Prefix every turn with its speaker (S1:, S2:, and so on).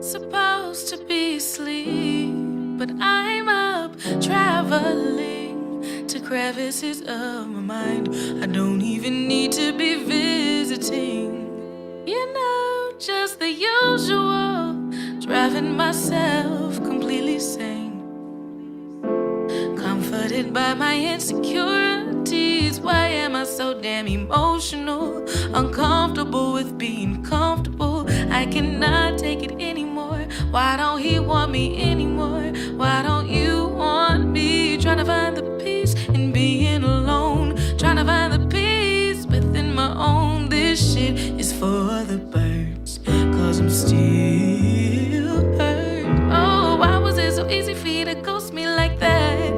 S1: Supposed to be asleep, but I'm up traveling to crevices of my mind. I don't even need to be visiting. You know, just the usual, driving myself completely sane. Comforted by my insecurities. Why am I so damn emotional? Uncomfortable with being comfortable. I cannot take it anymore. Why don't he want me anymore? Why don't you want me? Trying to find the peace in being alone. Trying to find the peace within my own. This shit is for the birds, 'cause I'm still hurt. Oh, why was it so easy for you to ghost me like that?